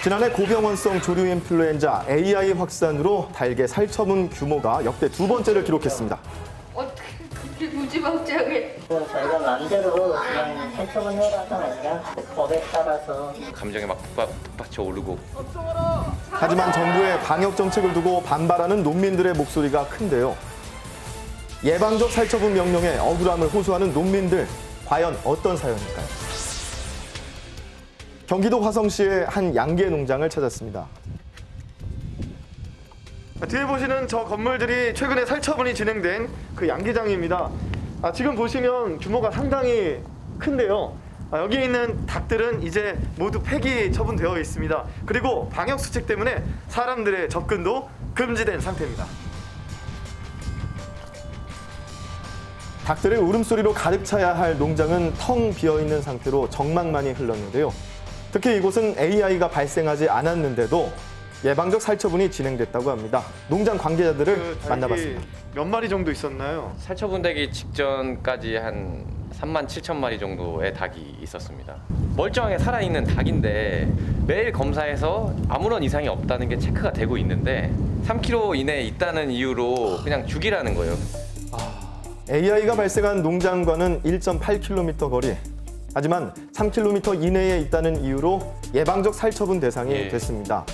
지난해 고병원성 조류 인플루엔자 AI 확산으로 닭의 살처분 규모가 역대 두 번째를 기록했습니다. 어떻게 그렇게 무지막지하게. 저희가 마음대로 그냥 살처분 해라가 아니라 법에 따라서 감정이 막 북받쳐 오르고 하지만 정부의 방역 정책을 두고 반발하는 농민들의 목소리가 큰데요. 예방적 살처분 명령에 억울함을 호소하는 농민들, 과연 어떤 사연일까요? 경기도 화성시의 한 양계 농장을 찾았습니다. 뒤에 보시는 저 건물들이 최근에 살처분이 진행된 그 양계장입니다. 지금 보시면 규모가 상당히 큰데요. 여기 있는 닭들은 이제 모두 폐기 처분되어 있습니다. 그리고 방역 수칙 때문에 사람들의 접근도 금지된 상태입니다. 닭들의 울음소리로 가득 차야 할 농장은 텅 비어있는 상태로 정막만이 흘렀는데요. 특히 이곳은 AI가 발생하지 않았는데도 예방적 살처분이 진행됐다고 합니다. 농장 관계자들을 만나봤습니다. 몇 마리 정도 있었나요? 살처분되기 직전까지 한 3만 7천 마리 정도의 닭이 있었습니다. 멀쩡하게 살아있는 닭인데 매일 검사해서 아무런 이상이 없다는 게 체크가 되고 있는데 3kg 이내에 있다는 이유로 그냥 죽이라는 거예요. AI가 발생한 농장과는 1.8km 거리. 하지만 3km 이내에 있다는 이유로 예방적 살처분 대상이 됐습니다.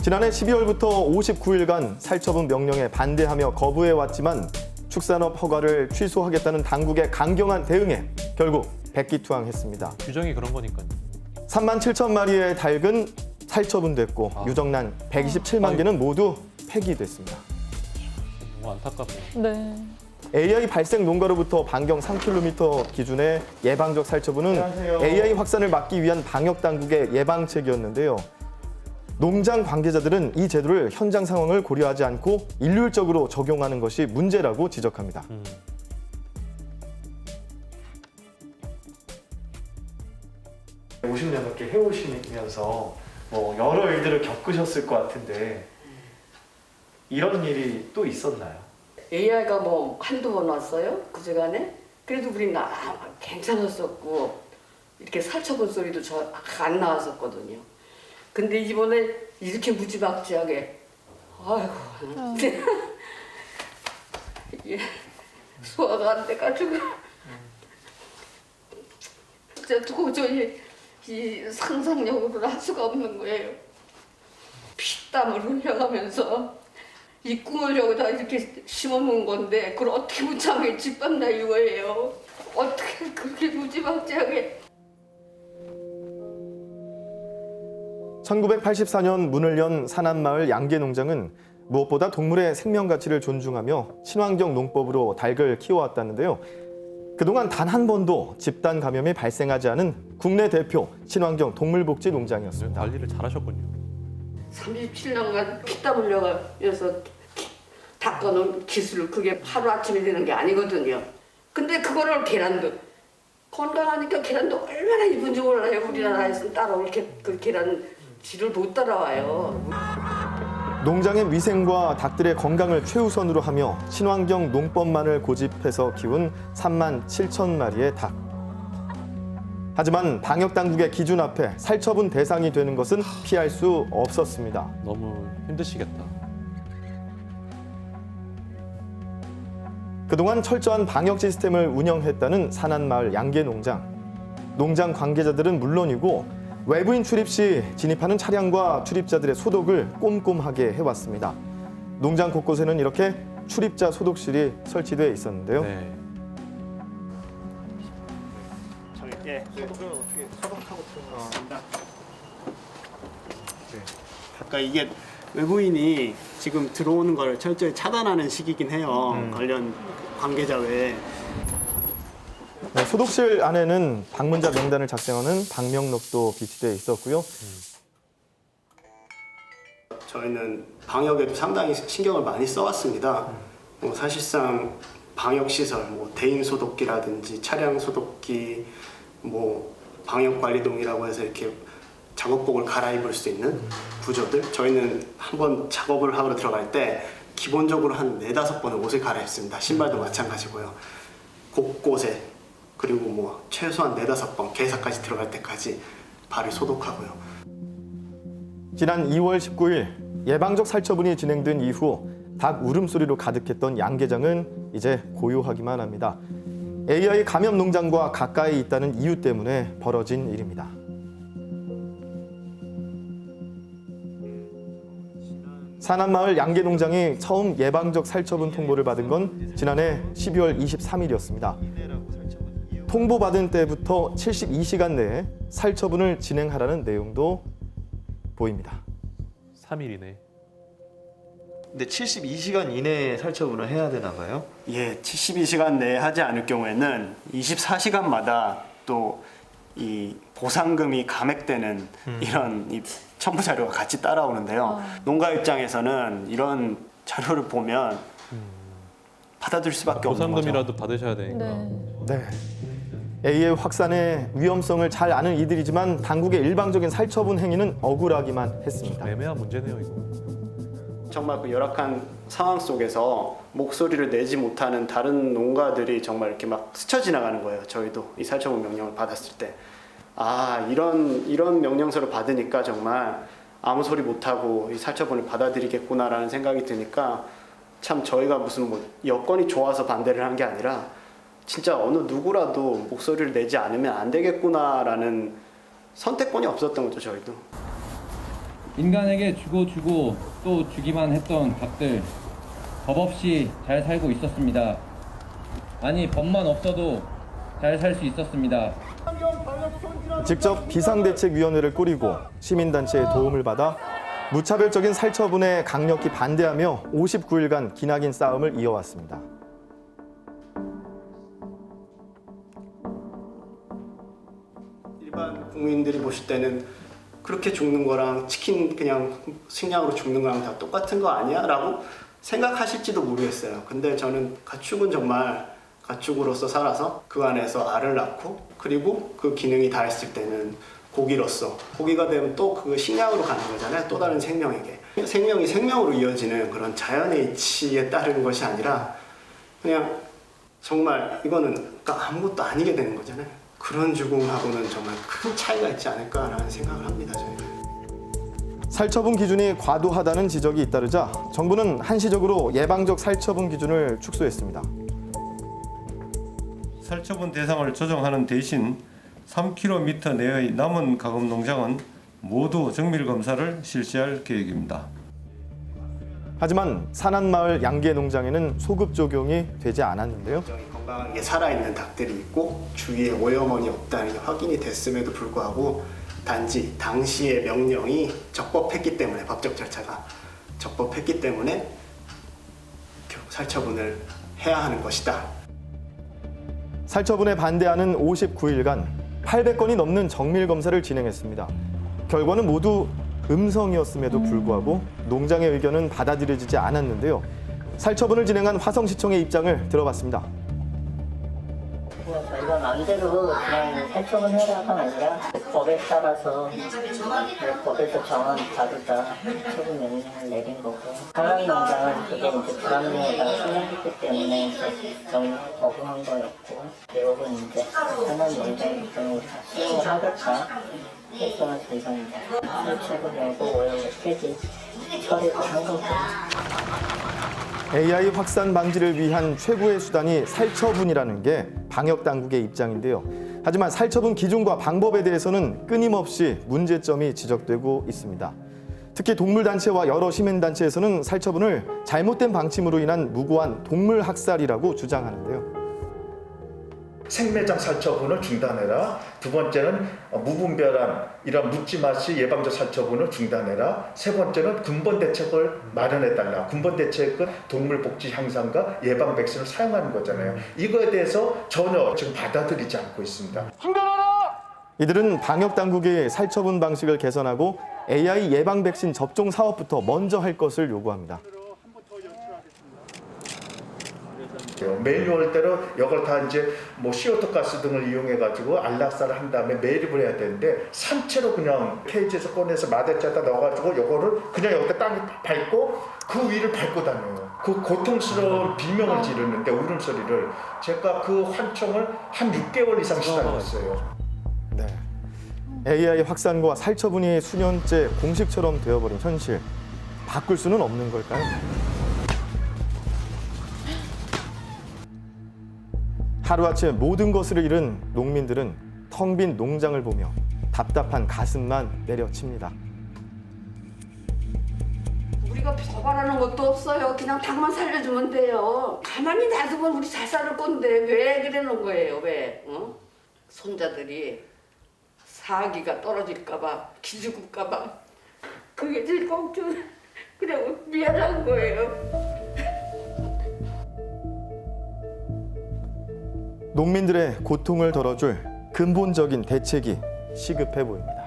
지난해 12월부터 59일간 살처분 명령에 반대하며 거부해왔지만 축산업 허가를 취소하겠다는 당국의 강경한 대응에 결국 백기투항했습니다. 규정이 그런 거니까요. 3만 7천 마리의 닭은 살처분됐고 유정란 127만 개는 모두 폐기됐습니다. 너무 안타깝네요. 네. AI 발생 농가로부터 반경 3km 기준의 예방적 살처분은 AI 확산을 막기 위한 방역 당국의 예방책이었는데요. 농장 관계자들은 이 제도를 현장 상황을 고려하지 않고 일률적으로 적용하는 것이 문제라고 지적합니다. 50년 넘게 해오시면서 여러 일들을 겪으셨을 것 같은데 이런 일이 또 있었나요? AI가 뭐 한두 번 왔어요? 그저간에? 그래도 우리는 괜찮았었고 이렇게 살처분 소리도 안 나왔었거든요. 근데 이번에 이렇게 무지막지하게 아이고 이게 소화가 안 돼가지고 진짜 도저히 이 상상력으로 할 수가 없는 거예요. 피땀을 흘려가면서 이 꿈을 여기다 이렇게 심어놓은 건데 그걸 어떻게 무참하게 짓밟나 이거예요. 어떻게 그렇게 무지막지하게. 1984년 문을 연 산안마을 양계농장은 무엇보다 동물의 생명 가치를 존중하며 친환경 농법으로 닭을 키워왔다는데요. 그동안 단 한 번도 집단 감염이 발생하지 않은 국내 대표 친환경 동물복지 농장이었습니다. 관리를 잘하셨군요. 37년간 피땀 흘려가면서 닦아놓은 기술 그게 하루아침에 되는 게 아니거든요. 근데 그거를 계란도 건강하니까 계란도 얼마나 이쁜지 몰라요. 우리나라에서는 따라올 그 계란 질을 못 따라와요. 농장의 위생과 닭들의 건강을 최우선으로 하며 친환경 농법만을 고집해서 키운 3만 7천 마리의 닭. 하지만 방역 당국의 기준 앞에 살처분 대상이 되는 것은 피할 수 없었습니다. 너무 힘드시겠다. 그동안 철저한 방역 시스템을 운영했다는 산안마을 양계농장. 농장 관계자들은 물론이고 외부인 출입 시 진입하는 차량과 출입자들의 소독을 꼼꼼하게 해왔습니다. 농장 곳곳에는 이렇게 출입자 소독실이 설치되어 있었는데요. 네. 소독을 어떻게 소독하고 들어갔습니다. 아까 이게 외부인이 지금 들어오는 걸 철저히 차단하는 시기긴 해요. 관련 관계자 외에. 네, 소독실 안에는 방문자 명단을 작성하는 방명록도 비치되어 있었고요. 저희는 방역에도 상당히 신경을 많이 써왔습니다. 사실상 방역시설, 대인 소독기라든지 차량 소독기, 방역관리동이라고 해서 이렇게 작업복을 갈아입을 수 있는 구조들. 저희는 한번 작업을 하러 들어갈 때 기본적으로 한 4-5번의 옷을 갈아입습니다. 신발도 마찬가지고요. 곳곳에 그리고 최소한 4-5번 개사까지 들어갈 때까지 발을 소독하고요. 지난 2월 19일 예방적 살처분이 진행된 이후 닭 울음소리로 가득했던 양계장은 이제 고요하기만 합니다. AI 감염 농장과 가까이 있다는 이유 때문에 벌어진 일입니다. 산안마을 양계농장이 처음 예방적 살처분 통보를 받은 건 지난해 12월 23일이었습니다. 통보받은 때부터 72시간 내에 살처분을 진행하라는 내용도 보입니다. 3일이네. 근데 72시간 이내에 살처분을 해야 되나 봐요? 예, 72시간 내에 하지 않을 경우에는 24시간마다 또 이 보상금이 감액되는 이런 이 첨부 자료가 같이 따라오는데요. 농가 입장에서는 이런 자료를 보면 받아들일 수밖에 없는 거죠. 보상금이라도 받으셔야 되니까. 네. AI 확산의 위험성을 잘 아는 이들이지만 당국의 일방적인 살처분 행위는 억울하기만 했습니다. 애매한 문제네요, 이거. 정말 그 열악한 상황 속에서 목소리를 내지 못하는 다른 농가들이 정말 이렇게 막 스쳐 지나가는 거예요. 저희도 이 살처분 명령을 받았을 때, 아, 이런 명령서를 받으니까 정말 아무 소리 못하고 이 살처분을 받아들이겠구나라는 생각이 드니까 참 저희가 무슨 뭐 여건이 좋아서 반대를 한 게 아니라 진짜 어느 누구라도 목소리를 내지 않으면 안 되겠구나라는 선택권이 없었던 거죠, 저희도. 인간에게 주고 또 주기만 했던 닭들, 법 없이 잘 살고 있었습니다. 아니, 법만 없어도 잘 살 수 있었습니다. 직접 비상대책위원회를 꾸리고 시민단체의 도움을 받아 무차별적인 살처분에 강력히 반대하며 59일간 기나긴 싸움을 이어왔습니다. 일반 국민들이 보실 때는 그렇게 죽는 거랑 치킨 그냥 식량으로 죽는 거랑 다 똑같은 거 아니야? 라고 생각하실지도 모르겠어요. 근데 저는 가축은 정말 가축으로서 살아서 그 안에서 알을 낳고 그리고 그 기능이 다했을 때는 고기로서 고기가 되면 또 그 식량으로 가는 거잖아요. 또 다른 생명에게. 생명이 생명으로 이어지는 그런 자연의 이치에 따르는 것이 아니라 그냥 정말 이거는 아무것도 아니게 되는 거잖아요. 그런 죽음하고는 정말 큰 차이가 있지 않을까라는 생각을 합니다. 저희는. 살처분 기준이 과도하다는 지적이 잇따르자 정부는 한시적으로 예방적 살처분 기준을 축소했습니다. 살처분 대상을 조정하는 대신 3km 내의 남은 가금 농장은 모두 정밀 검사를 실시할 계획입니다. 하지만 산안마을 양계농장에는 소급 적용이 되지 않았는데요. 건강하게 살아있는 닭들이 있고 주위에 오염원이 없다는 게 확인이 됐음에도 불구하고 단지 당시의 명령이 적법했기 때문에 법적 절차가 적법했기 때문에 살처분을 해야 하는 것이다. 살처분에 반대하는 59일간 800건이 넘는 정밀 검사를 진행했습니다. 결과는 모두 음성이었음에도 불구하고 농장의 의견은 받아들여지지 않았는데요. 살처분을 진행한 화성시청의 입장을 들어봤습니다. 저희가 마음대로 그냥 살처분해라가 아니라 법에 따라서 법에서 정한 바로다 처분 명령을 내린 거고 산안농장은 그게 이제 불합리하다고 생각했기 때문에 이제 명령을 거부한 거였고 내용은 이제 산안농장 입장으로 다 수용을 하겠다 해서 저희가 이제 살처분 여부 오염을 폐지 처리를 한 거고. AI 확산 방지를 위한 최고의 수단이 살처분이라는 게 방역 당국의 입장인데요. 하지만 살처분 기준과 방법에 대해서는 끊임없이 문제점이 지적되고 있습니다. 특히 동물단체와 여러 시민단체에서는 살처분을 잘못된 방침으로 인한 무고한 동물 학살이라고 주장하는데요. 생매장 살처분을 중단해라. 두 번째는 무분별한 이런 묻지마시 예방적 살처분을 중단해라. 세 번째는 근본 대책을 마련해달라. 근본 대책은 동물 복지 향상과 예방 백신을 사용하는 거잖아요. 이거에 대해서 전혀 지금 받아들이지 않고 있습니다. 이들은 방역 당국이 살처분 방식을 개선하고 AI 예방 백신 접종 사업부터 먼저 할 것을 요구합니다. 매뉴얼대로 이걸 다 이제 뭐 CO2 가스 등을 이용해 가지고 안락사를 한 다음에 매립을 해야 되는데 산채로 그냥 케이지에서 꺼내서 마대자에다 넣어가지고 이거를 그냥 여기다 딱 밟고 그 위를 밟고 다녀요. 그 고통스러운 비명을 지르는데 울음소리를 제가 그 환청을 한 6개월 이상 시달렸어요. 네. AI 확산과 살처분이 수년째 공식처럼 되어버린 현실. 바꿀 수는 없는 걸까요? 하루아침에 모든 것을 잃은 농민들은 텅 빈 농장을 보며 답답한 가슴만 내려칩니다. 우리가 더 바라는 것도 없어요. 그냥 닭만 살려주면 돼요. 가만히 놔두면 우리 잘 살 건데 왜 그러는 거예요? 왜? 어? 손자들이 사기가 떨어질까봐, 기죽을까봐 그게 제일 걱정. 그냥 미안한 거예요. 농민들의 고통을 덜어줄 근본적인 대책이 시급해 보입니다.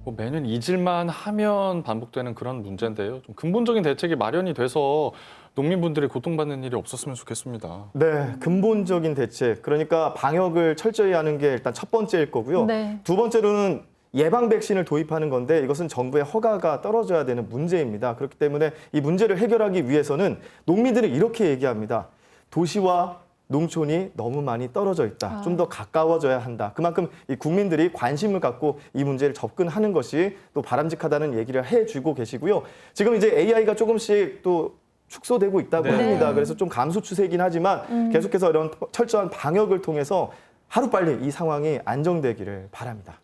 뭐 매년 잊을만 하면 반복되는 그런 문제인데요. 좀 근본적인 대책이 마련이 돼서 농민분들이 고통받는 일이 없었으면 좋겠습니다. 네, 근본적인 대책. 그러니까 방역을 철저히 하는 게 일단 첫 번째일 거고요. 네. 두 번째로는 예방 백신을 도입하는 건데 이것은 정부의 허가가 떨어져야 되는 문제입니다. 그렇기 때문에 이 문제를 해결하기 위해서는 농민들은 이렇게 얘기합니다. 도시와 농촌이 너무 많이 떨어져 있다. 좀 더 가까워져야 한다. 그만큼 이 국민들이 관심을 갖고 이 문제를 접근하는 것이 또 바람직하다는 얘기를 해주고 계시고요. 지금 이제 AI가 조금씩 또 축소되고 있다고 네. 합니다. 그래서 좀 감소 추세이긴 하지만 계속해서 이런 철저한 방역을 통해서 하루빨리 이 상황이 안정되기를 바랍니다.